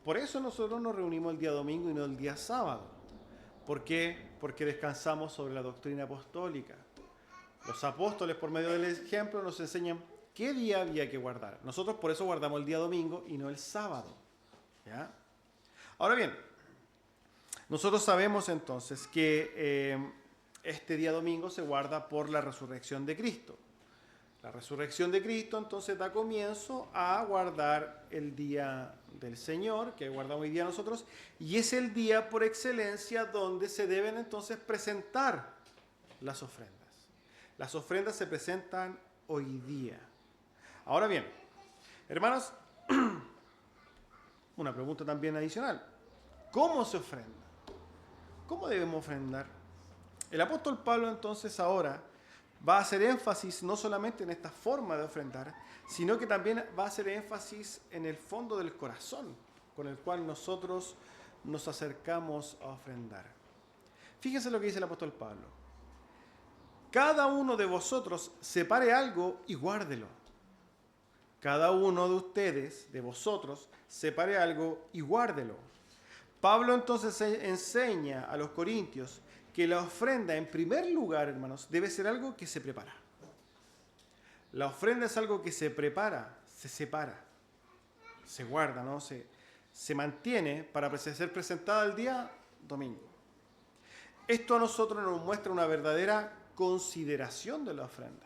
Por eso nosotros nos reunimos el día domingo y no el día sábado. ¿Por qué? Porque descansamos sobre la doctrina apostólica. Los apóstoles, por medio del ejemplo, nos enseñan ¿Qué día había que guardar? Nosotros por eso guardamos el día domingo y no el sábado. ¿Ya? Ahora bien, nosotros sabemos entonces que este día domingo se guarda por la resurrección de Cristo. La resurrección de Cristo entonces da comienzo a guardar el día del Señor, que guardamos hoy día nosotros, y es el día por excelencia donde se deben entonces presentar las ofrendas. Las ofrendas se presentan hoy día. Ahora bien, hermanos, una pregunta también adicional. ¿Cómo se ofrenda? ¿Cómo debemos ofrendar? El apóstol Pablo entonces ahora va a hacer énfasis no solamente en esta forma de ofrendar, sino que también va a hacer énfasis en el fondo del corazón con el cual nosotros nos acercamos a ofrendar. Fíjense lo que dice el apóstol Pablo. Cada uno de vosotros separe algo y guárdelo. Cada uno de ustedes, de vosotros, separe algo y guárdelo. Pablo entonces enseña a los corintios que la ofrenda, en primer lugar, hermanos, debe ser algo que se prepara. La ofrenda es algo que se prepara, se separa, se guarda, ¿no? Se mantiene para ser presentada el día domingo. Esto a nosotros nos muestra una verdadera consideración de la ofrenda.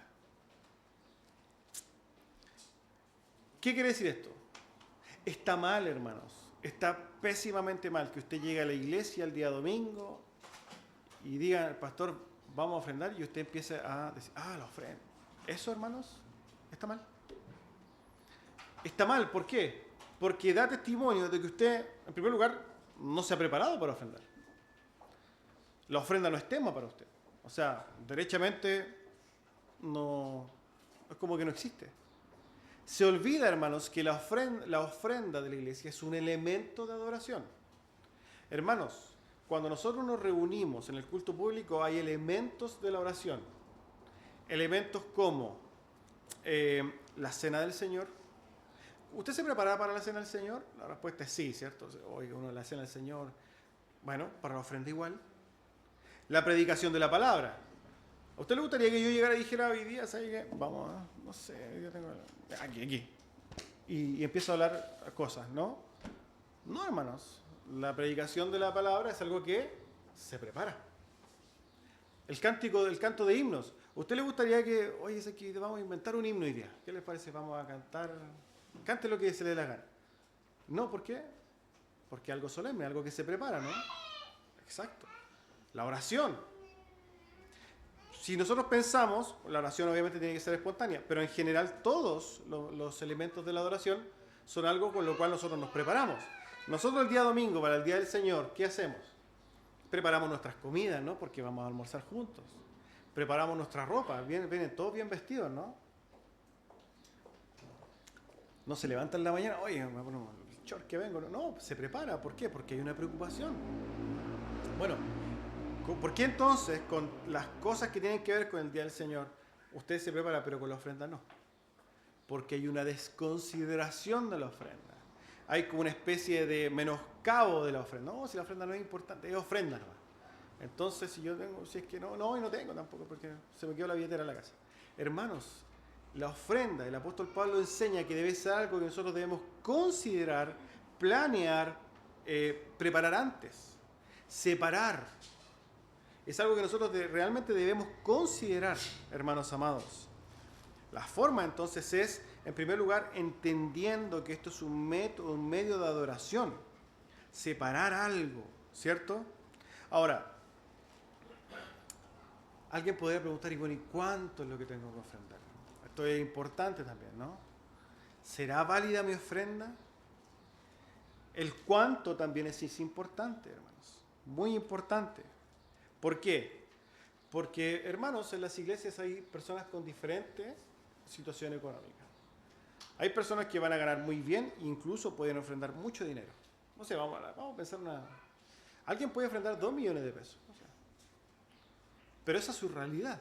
¿Qué quiere decir esto? Está mal, hermanos. Está pésimamente mal que usted llegue a la iglesia el día domingo y diga, pastor, vamos a ofrendar, y usted empiece a decir, la ofrenda. Eso, hermanos, está mal. Está mal, ¿por qué? Porque da testimonio de que usted, en primer lugar, no se ha preparado para ofrendar. La ofrenda no es tema para usted. O sea, derechamente, no, es como que no existe. Se olvida, hermanos, que la ofrenda de la iglesia es un elemento de adoración. Hermanos, cuando nosotros nos reunimos en el culto público hay elementos de la oración. Elementos como la cena del Señor. ¿Usted se prepara para la cena del Señor? La respuesta es sí, ¿cierto? Oiga, uno la cena del Señor. Bueno, para la ofrenda igual. La predicación de la palabra. ¿A usted le gustaría que yo llegara y dijera hoy día, ¿sabe qué? Vamos a, no sé, yo tengo aquí. Y empiezo a hablar cosas, ¿no? No, hermanos. La predicación de la palabra es algo que se prepara. El canto de himnos. ¿A usted le gustaría que, oye, es aquí, vamos a inventar un himno hoy día? ¿Qué les parece? Vamos a cantar, cante lo que se le dé la gana. No, ¿por qué? Porque algo solemne, algo que se prepara, ¿no? Exacto. La oración. Si nosotros pensamos, la oración obviamente tiene que ser espontánea, pero en general todos los elementos de la adoración son algo con lo cual nosotros nos preparamos. Nosotros el día domingo, para el Día del Señor, ¿qué hacemos? Preparamos nuestras comidas, ¿no? Porque vamos a almorzar juntos. Preparamos nuestra ropa, vienen todos bien vestidos, ¿no? No se levanta en la mañana, oye, me pongo el short que vengo. No, se prepara. ¿Por qué? Porque hay una preocupación. Bueno, ¿por qué entonces con las cosas que tienen que ver con el Día del Señor usted se prepara, pero con la ofrenda no? Porque hay una desconsideración de la ofrenda. Hay como una especie de menoscabo de la ofrenda. No, si la ofrenda no es importante, es ofrenda nomás. Entonces, si yo tengo, si es que no, y no tengo tampoco, porque se me quedó la billetera en la casa. Hermanos, la ofrenda, el apóstol Pablo enseña que debe ser algo que nosotros debemos considerar, planear, preparar antes, separar. Es algo que nosotros realmente debemos considerar, hermanos amados. La forma entonces es, en primer lugar, entendiendo que esto es un método, un medio de adoración. Separar algo, ¿cierto? Ahora, alguien podría preguntar, y bueno, ¿y cuánto es lo que tengo que ofrendar? Esto es importante también, ¿no? ¿Será válida mi ofrenda? El cuánto también es importante, hermanos. Muy importante. ¿Por qué? Porque, hermanos, en las iglesias hay personas con diferentes situación económica. Hay personas que van a ganar muy bien e incluso pueden ofrendar mucho dinero. No sé, vamos a pensar alguien puede ofrendar 2 millones de pesos. O sea, pero esa es su realidad.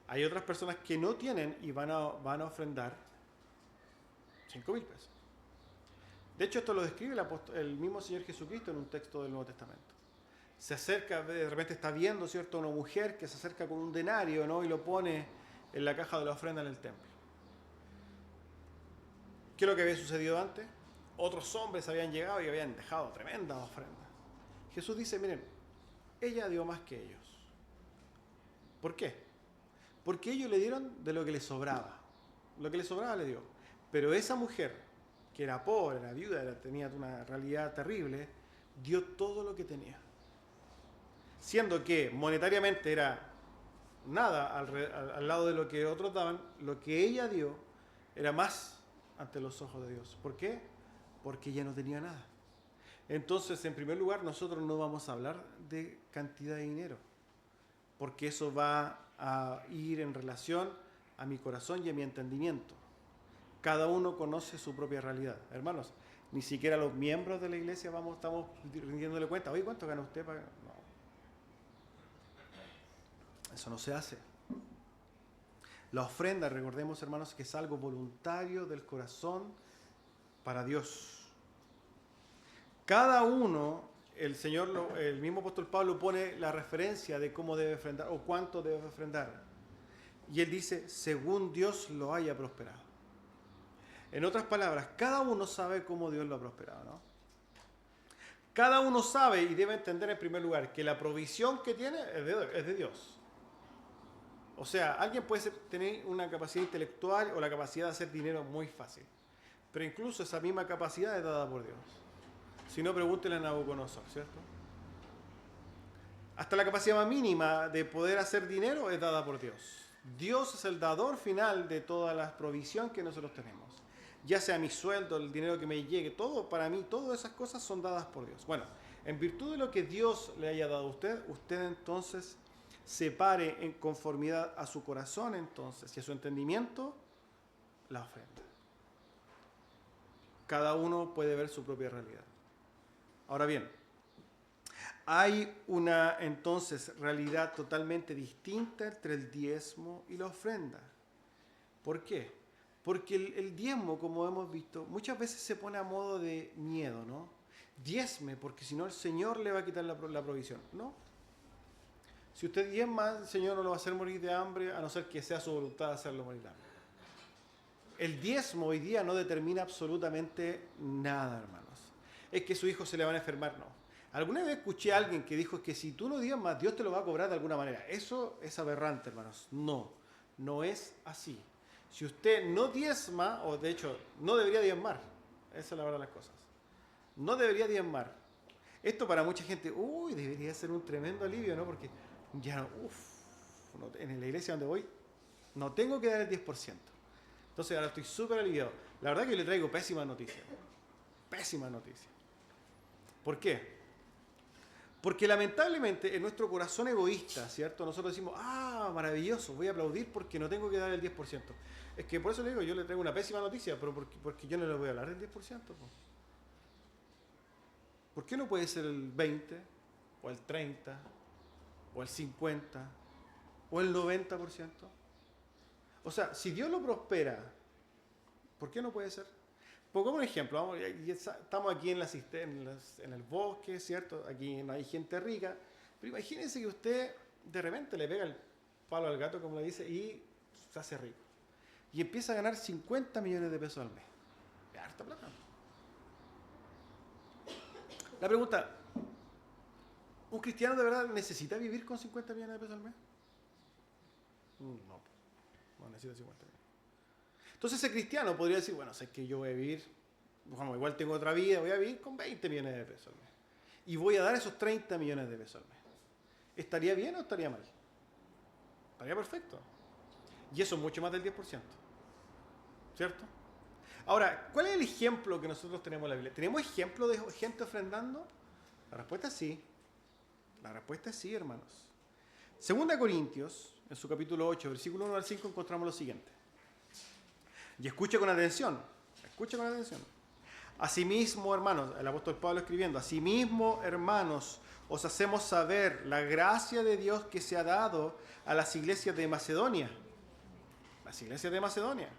Hay otras personas que no tienen y van a ofrendar 5.000 pesos. De hecho, esto lo describe el mismo Señor Jesucristo en un texto del Nuevo Testamento. Se acerca, de repente está viendo, ¿cierto?, una mujer que se acerca con un denario, ¿no?, y lo pone en la caja de la ofrenda en el templo. ¿Qué es lo que había sucedido antes? Otros hombres habían llegado y habían dejado tremendas ofrendas. Jesús dice, miren, ella dio más que ellos. ¿Por qué? Porque ellos le dieron de lo que les sobraba. Lo que les sobraba le dio. Pero esa mujer, que era pobre, era viuda, tenía una realidad terrible, dio todo lo que tenía. Siendo que monetariamente era nada al lado de lo que otros daban, lo que ella dio era más ante los ojos de Dios. ¿Por qué? Porque ella no tenía nada. Entonces, en primer lugar, nosotros no vamos a hablar de cantidad de dinero, porque eso va a ir en relación a mi corazón y a mi entendimiento. Cada uno conoce su propia realidad. Hermanos, ni siquiera los miembros de la iglesia estamos rindiéndole cuenta. Oye, ¿cuánto gana usted? No. Eso no se hace. La ofrenda, recordemos, hermanos, que es algo voluntario del corazón para Dios. Cada uno, el mismo apóstol Pablo pone la referencia de cómo debe ofrendar o cuánto debe ofrendar. Y él dice, según Dios lo haya prosperado. En otras palabras, cada uno sabe cómo Dios lo ha prosperado, ¿no? Cada uno sabe y debe entender en primer lugar que la provisión que tiene es de Dios. O sea, alguien puede tener una capacidad intelectual o la capacidad de hacer dinero muy fácil. Pero incluso esa misma capacidad es dada por Dios. Si no, pregúntenle a Nabucodonosor, ¿cierto? Hasta la capacidad más mínima de poder hacer dinero es dada por Dios. Dios es el dador final de toda la provisión que nosotros tenemos. Ya sea mi sueldo, el dinero que me llegue, todo para mí, todas esas cosas son dadas por Dios. Bueno, en virtud de lo que Dios le haya dado a usted, usted entonces separe en conformidad a su corazón entonces y a su entendimiento la ofrenda. Cada uno puede ver su propia realidad. Ahora bien, hay una entonces realidad totalmente distinta entre el diezmo y la ofrenda. ¿Por qué? Porque el diezmo, como hemos visto, muchas veces se pone a modo de miedo, ¿no? Diezme, porque si no el Señor le va a quitar la provisión. No. Si usted diezma, el Señor no lo va a hacer morir de hambre, a no ser que sea su voluntad hacerlo morir de hambre. El diezmo hoy día no determina absolutamente nada, hermanos. Es que su hijo se le van a enfermar, no. Alguna vez escuché a alguien que dijo que si tú no diezmas, Dios te lo va a cobrar de alguna manera. Eso es aberrante, hermanos. No, no es así. Si usted no diezma, o de hecho, no debería diezmar. Esa es la verdad de las cosas. No debería diezmar. Esto para mucha gente, debería ser un tremendo alivio, ¿no? Porque ya, en la iglesia donde voy, no tengo que dar el 10%. Entonces ahora estoy súper aliviado. La verdad que le traigo pésima noticia. Pésima noticia. ¿Por qué? Porque lamentablemente en nuestro corazón egoísta, ¿cierto? Nosotros decimos, maravilloso, voy a aplaudir porque no tengo que dar el 10%. Es que por eso le digo, yo le traigo una pésima noticia, pero porque yo no le voy a hablar del 10%. ¿Por qué no puede ser el 20%, o el 30%, o el 50%, o el 90%? O sea, si Dios lo prospera, ¿por qué no puede ser? Pongamos un ejemplo, estamos aquí en el bosque, ¿cierto? Aquí no hay gente rica, pero imagínense que usted de repente le pega el palo al gato, como le dice, y se hace rico. Y empieza a ganar 50 millones de pesos al mes. Es harta plata. La pregunta, ¿un cristiano de verdad necesita vivir con 50 millones de pesos al mes? No necesita 50 millones. Entonces ese cristiano podría decir, bueno, sé que yo voy a vivir, igual tengo otra vida, voy a vivir con 20 millones de pesos al mes. Y voy a dar esos 30 millones de pesos al mes. ¿Estaría bien o estaría mal? Estaría perfecto. Y eso es mucho más del 10%. ¿Cierto? Ahora, ¿cuál es el ejemplo que nosotros tenemos en la Biblia? ¿Tenemos ejemplo de gente ofrendando? La respuesta es sí. La respuesta es sí, hermanos. 2 Corintios, en su capítulo 8, versículo 1 al 5, encontramos lo siguiente. Y escuche con atención. Escuche con atención. Asimismo, hermanos, el apóstol Pablo escribiendo, asimismo, hermanos, os hacemos saber la gracia de Dios que se ha dado a las iglesias de Macedonia. Las iglesias de Macedonia.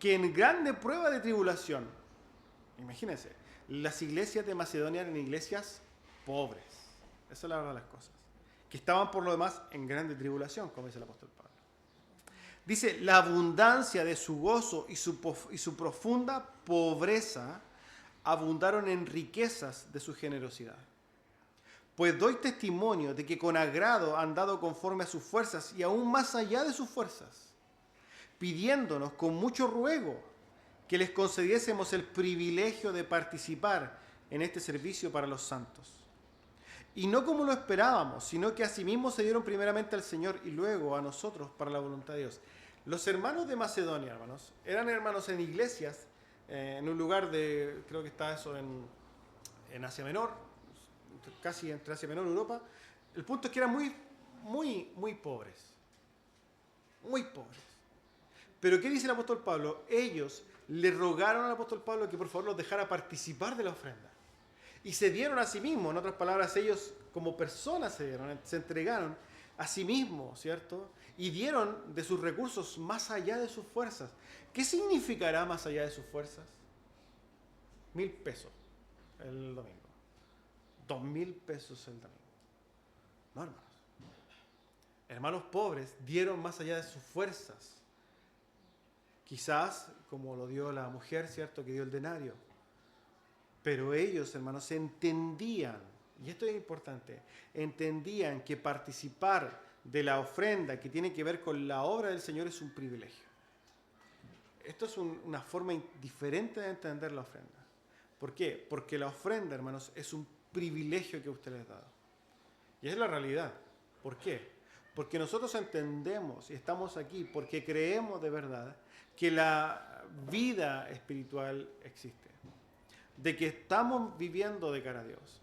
Que en grande prueba de tribulación, imagínense, las iglesias de Macedonia eran iglesias pobres. Esa es la verdad de las cosas. Que estaban por lo demás en grande tribulación, como dice el apóstol Pablo. Dice, la abundancia de su gozo y su profunda pobreza abundaron en riquezas de su generosidad. Pues doy testimonio de que con agrado han dado conforme a sus fuerzas y aún más allá de sus fuerzas, pidiéndonos con mucho ruego que les concediésemos el privilegio de participar en este servicio para los santos. Y no como lo esperábamos, sino que asimismo se dieron primeramente al Señor y luego a nosotros para la voluntad de Dios. Los hermanos de Macedonia, hermanos, eran hermanos en iglesias, en un lugar de, creo que está eso en Asia Menor, casi entre Asia Menor y Europa. El punto es que eran muy pobres. Muy pobres. Pero ¿qué dice el apóstol Pablo? Ellos le rogaron al apóstol Pablo que por favor los dejara participar de la ofrenda. Y se dieron a sí mismos, en otras palabras, ellos como personas se entregaron a sí mismos, ¿cierto? Y dieron de sus recursos más allá de sus fuerzas. ¿Qué significará más allá de sus fuerzas? 1,000 pesos el domingo. 2,000 pesos el domingo. No, hermanos. Hermanos pobres dieron más allá de sus fuerzas. Quizás, como lo dio la mujer, ¿cierto? Que dio el denario. Pero ellos, hermanos, entendían, y esto es importante, entendían que participar de la ofrenda que tiene que ver con la obra del Señor es un privilegio. Esto es una forma diferente de entender la ofrenda. ¿Por qué? Porque la ofrenda, hermanos, es un privilegio que usted les ha dado. Y es la realidad. ¿Por qué? Porque nosotros entendemos y estamos aquí porque creemos de verdad que la vida espiritual existe. De que estamos viviendo de cara a Dios.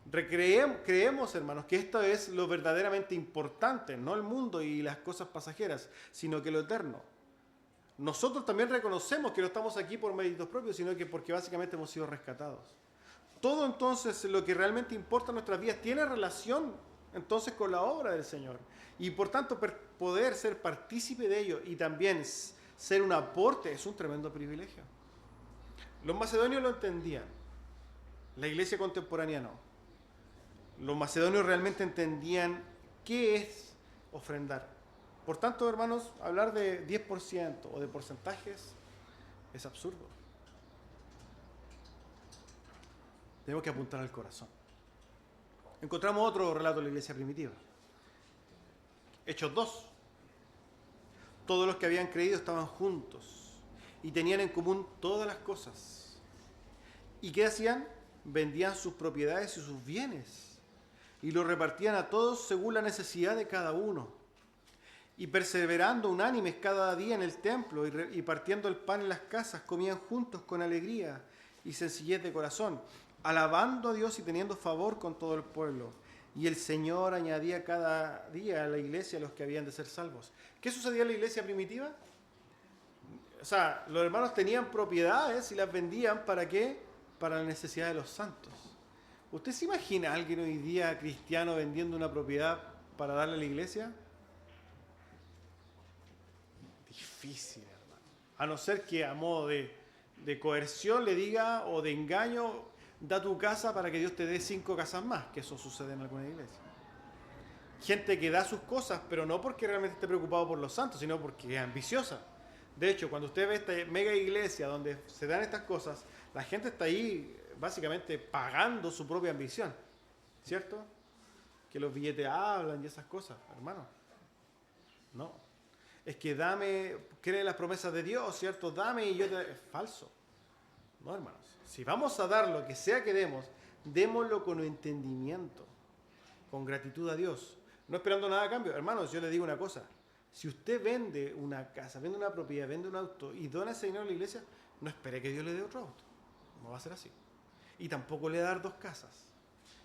Creemos, hermanos, que esto es lo verdaderamente importante, no el mundo y las cosas pasajeras, sino que lo eterno. Nosotros también reconocemos que no estamos aquí por méritos propios, sino que porque básicamente hemos sido rescatados. Todo entonces lo que realmente importa en nuestras vidas tiene relación entonces con la obra del Señor. Y por tanto poder ser partícipe de ello y también ser un aporte es un tremendo privilegio. Los macedonios lo entendían, la iglesia contemporánea no. Los macedonios realmente entendían qué es ofrendar. Por tanto, hermanos, hablar de 10% o de porcentajes es absurdo. Tenemos que apuntar al corazón. Encontramos otro relato de la iglesia primitiva. Hechos 2. Todos los que habían creído estaban juntos y tenían en común todas las cosas. ¿Y qué hacían? Vendían sus propiedades y sus bienes y los repartían a todos según la necesidad de cada uno. Y perseverando unánimes cada día en el templo y partiendo el pan en las casas, comían juntos con alegría y sencillez de corazón, alabando a Dios y teniendo favor con todo el pueblo. Y el Señor añadía cada día a la iglesia a los que habían de ser salvos. ¿Qué sucedía en la iglesia primitiva? O sea, los hermanos tenían propiedades y las vendían ¿para qué? Para la necesidad de los santos. ¿Usted se imagina a alguien hoy día cristiano vendiendo una propiedad para darle a la iglesia? Difícil, hermano. A no ser que a modo de coerción le diga o de engaño, da tu casa para que Dios te dé 5 casas más, que eso sucede en alguna iglesia. Gente que da sus cosas, pero no porque realmente esté preocupado por los santos, sino porque es ambiciosa. De hecho, cuando usted ve esta mega iglesia donde se dan estas cosas, la gente está ahí básicamente pagando su propia ambición, ¿cierto? Que los billetes hablan y esas cosas, hermano. No. Es que dame, cree las promesas de Dios, ¿cierto? Dame y yo te... Es falso. No, hermanos. Si vamos a dar lo que sea que demos, démoslo con entendimiento, con gratitud a Dios, no esperando nada a cambio. Hermanos, yo le digo una cosa. Si usted vende una casa, vende una propiedad, vende un auto y dona ese dinero a la iglesia, no espere que Dios le dé otro auto. No va a ser así. Y tampoco le va a dar 2 casas.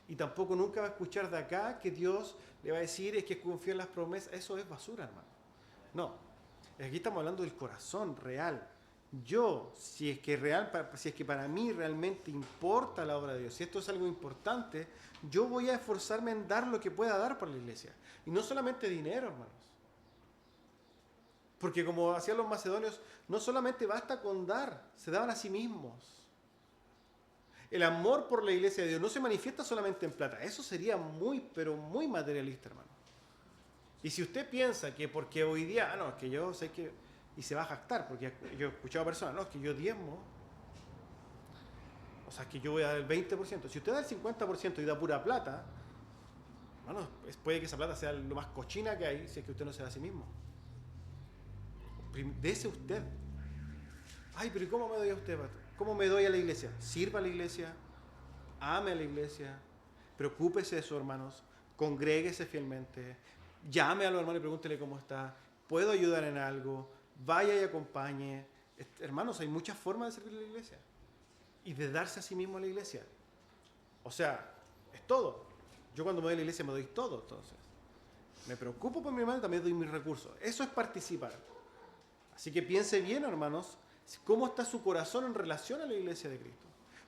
Y tampoco nunca va a escuchar de acá que Dios le va a decir es que confía en las promesas. Eso es basura, hermano. No. Aquí estamos hablando del corazón real. Yo, si es que para mí realmente importa la obra de Dios, si esto es algo importante, yo voy a esforzarme en dar lo que pueda dar por la iglesia. Y no solamente dinero, hermanos. Porque como hacían los macedonios, no solamente basta con dar, se daban a sí mismos. El amor por la iglesia de Dios no se manifiesta solamente en plata. Eso sería muy, pero muy materialista, hermano. Y si usted piensa que porque hoy día, no, es que yo sé que, y se va a jactar, porque yo he escuchado a personas, no, es que yo diezmo, o sea, es que yo voy a dar el 20%. Si usted da el 50% y da pura plata, bueno, puede que esa plata sea lo más cochina que hay si es que usted no se da a sí mismo. Dese usted. Ay, pero ¿y cómo me doy a usted, pastor? ¿Cómo me doy a la iglesia? Sirva a la iglesia, ame a la iglesia, preocúpese de sus hermanos, congréguese fielmente, llame a los hermanos y pregúntele cómo está, puedo ayudar en algo, vaya y acompañe. Hermanos, hay muchas formas de servir a la iglesia y de darse a sí mismo a la iglesia. O sea, es todo. Yo cuando me doy a la iglesia me doy todo, entonces. Me preocupo por mi hermano y también doy mis recursos. Eso es participar. Así que piense bien, hermanos, cómo está su corazón en relación a la iglesia de Cristo.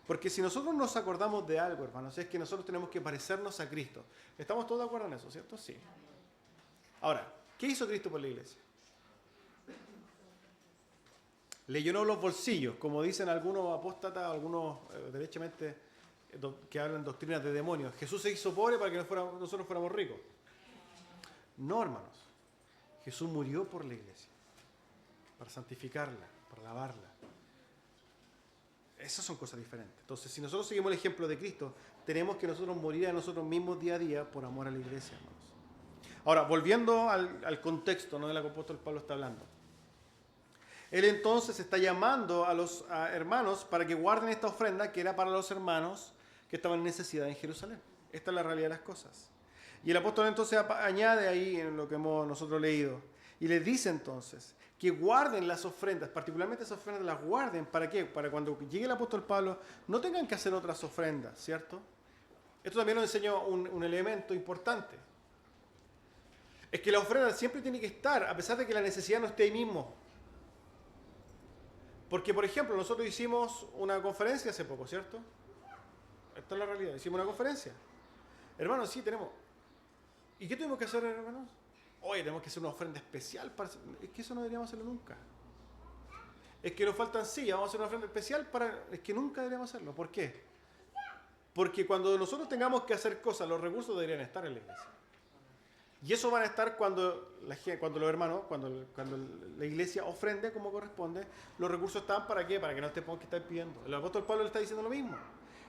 Porque si nosotros nos acordamos de algo, hermanos, es que nosotros tenemos que parecernos a Cristo. ¿Estamos todos de acuerdo en eso, cierto? Sí. Ahora, ¿qué hizo Cristo por la iglesia? Le llenó los bolsillos, como dicen algunos apóstatas, algunos derechamente que hablan doctrinas de demonios. Jesús se hizo pobre para que nosotros fuéramos ricos. No, hermanos. Jesús murió por la iglesia, para santificarla, para lavarla. Esas son cosas diferentes. Entonces, si nosotros seguimos el ejemplo de Cristo, tenemos que nosotros morir a nosotros mismos día a día por amor a la iglesia, hermanos. Ahora, volviendo al contexto, ¿no?, de la que el apóstol Pablo está hablando. Él entonces está llamando a los hermanos para que guarden esta ofrenda que era para los hermanos que estaban en necesidad en Jerusalén. Esta es la realidad de las cosas. Y el apóstol entonces añade ahí en lo que hemos nosotros leído, y les dice entonces que guarden las ofrendas, particularmente esas ofrendas las guarden, ¿para qué? Para cuando llegue el apóstol Pablo no tengan que hacer otras ofrendas, ¿cierto? Esto también nos enseña un elemento importante. Es que la ofrenda siempre tiene que estar, a pesar de que la necesidad no esté ahí mismo. Porque, por ejemplo, nosotros hicimos una conferencia hace poco, ¿cierto? Esta es la realidad, hicimos una conferencia. Hermanos, sí, tenemos. ¿Y qué tuvimos que hacer, hermanos? Oye, tenemos que hacer una ofrenda especial. Es que eso no deberíamos hacerlo nunca. Es que nos faltan sillas, vamos a hacer una ofrenda especial para... Es que nunca deberíamos hacerlo. ¿Por qué? Porque cuando nosotros tengamos que hacer cosas, los recursos deberían estar en la iglesia. Y eso van a estar cuando los hermanos, cuando la iglesia ofrende como corresponde, los recursos están ¿para qué? Para que no tengamos que estar pidiendo. El apóstol Pablo le está diciendo lo mismo.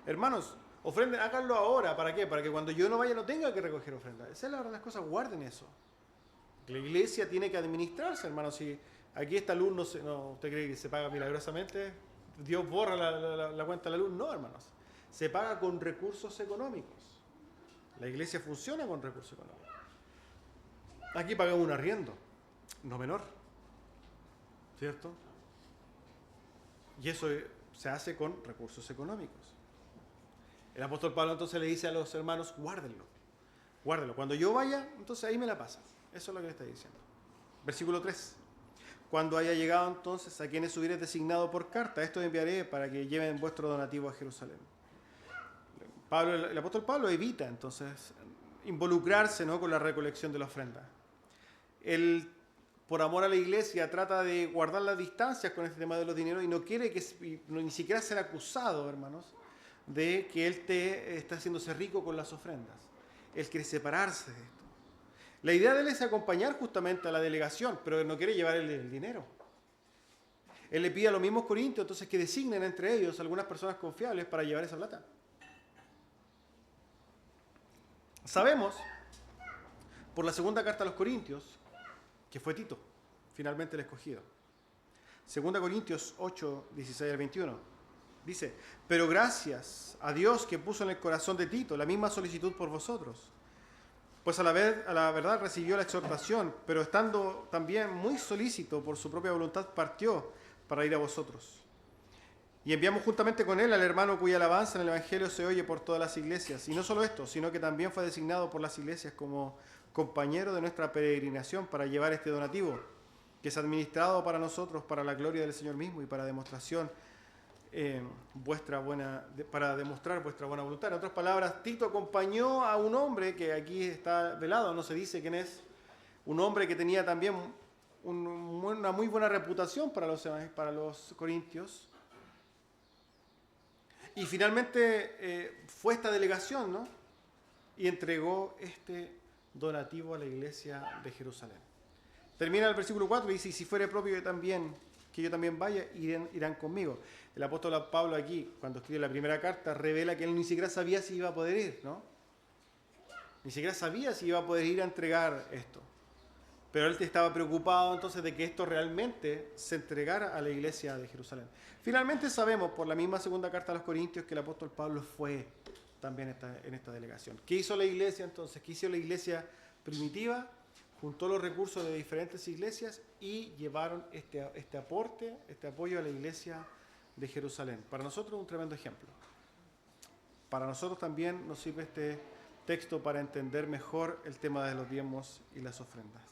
Hermanos, ofrenden, háganlo ahora. ¿Para qué? Para que cuando yo no vaya no tenga que recoger ofrenda. Esa es la verdad de las cosas, guarden eso. La iglesia tiene que administrarse, hermanos. Si aquí esta luz ¿usted cree que se paga milagrosamente? ¿Dios borra la cuenta de la luz? No, hermanos. Se paga con recursos económicos. La iglesia funciona con recursos económicos. Aquí pagamos un arriendo, no menor, ¿cierto? Y eso se hace con recursos económicos. El apóstol Pablo entonces le dice a los hermanos, guárdenlo. Cuando yo vaya, entonces ahí me la pasan. Eso es lo que le está diciendo. Versículo 3. Cuando haya llegado entonces a quienes hubieres designado por carta, esto enviaré para que lleven vuestro donativo a Jerusalén. El apóstol Pablo evita entonces involucrarse, ¿no?, con la recolección de la ofrenda. Él, por amor a la iglesia, trata de guardar las distancias con este tema de los dineros y no quiere ni siquiera ser acusado, hermanos, de que él está haciéndose rico con las ofrendas. Él quiere separarse de esto. La idea de él es acompañar justamente a la delegación, pero él no quiere llevar el dinero. Él le pide a los mismos corintios entonces que designen entre ellos algunas personas confiables para llevar esa plata. Sabemos, por la segunda carta a los Corintios, que fue Tito, finalmente el escogido. 2 Corintios 8, 16 al 21. Dice, pero gracias a Dios que puso en el corazón de Tito la misma solicitud por vosotros. Pues a la verdad recibió la exhortación, pero estando también muy solícito por su propia voluntad, partió para ir a vosotros. Y enviamos juntamente con él al hermano cuya alabanza en el Evangelio se oye por todas las iglesias. Y no solo esto, sino que también fue designado por las iglesias como compañero de nuestra peregrinación para llevar este donativo, que es administrado para nosotros, para la gloria del Señor mismo y para demostración para demostrar vuestra buena voluntad. En otras palabras, Tito acompañó a un hombre que aquí está velado, no se dice quién es, un hombre que tenía también una muy buena reputación para los corintios. Y finalmente fue esta delegación, ¿no?, y entregó este donativo a la iglesia de Jerusalén. Termina el versículo 4 y dice, y si fuere propio que yo también vaya, irán conmigo. El apóstol Pablo aquí, cuando escribe la primera carta, revela que él ni siquiera sabía si iba a poder ir, ¿no? Ni siquiera sabía si iba a poder ir a entregar esto. Pero él estaba preocupado entonces de que esto realmente se entregara a la iglesia de Jerusalén. Finalmente sabemos por la misma segunda carta a los Corintios que el apóstol Pablo fue también en esta delegación. ¿Qué hizo la iglesia entonces? ¿Qué hizo la iglesia primitiva? Juntó los recursos de diferentes iglesias y llevaron este aporte, este apoyo a la iglesia de Jerusalén. Para nosotros un tremendo ejemplo. Para nosotros también nos sirve este texto para entender mejor el tema de los diezmos y las ofrendas.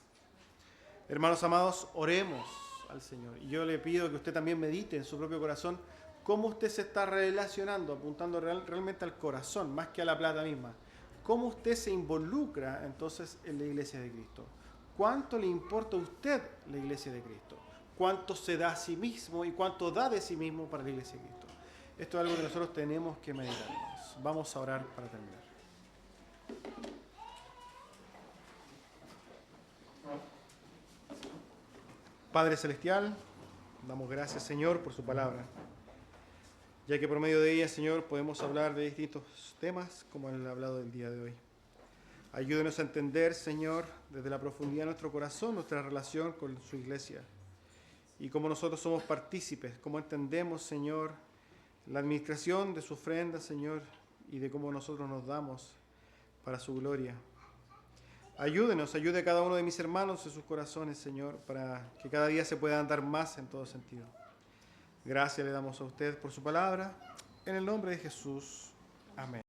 Hermanos amados, oremos al Señor. Y yo le pido que usted también medite en su propio corazón cómo usted se está relacionando, apuntando realmente al corazón, más que a la plata misma. Cómo usted se involucra entonces en la iglesia de Cristo. ¿Cuánto le importa a usted la iglesia de Cristo? ¿Cuánto se da a sí mismo y cuánto da de sí mismo para la iglesia de Cristo? Esto es algo que nosotros tenemos que meditarnos. Vamos a orar para terminar. Padre Celestial, damos gracias, Señor, por su palabra, ya que por medio de ella, Señor, podemos hablar de distintos temas, como el hablado del día de hoy. Ayúdenos a entender, Señor, desde la profundidad de nuestro corazón, nuestra relación con su iglesia, y cómo nosotros somos partícipes, cómo entendemos, Señor, la administración de su ofrenda, Señor, y de cómo nosotros nos damos para su gloria. Ayúdenos, ayude a cada uno de mis hermanos en sus corazones, Señor, para que cada día se pueda andar más en todo sentido. Gracias le damos a usted por su palabra. En el nombre de Jesús. Amén.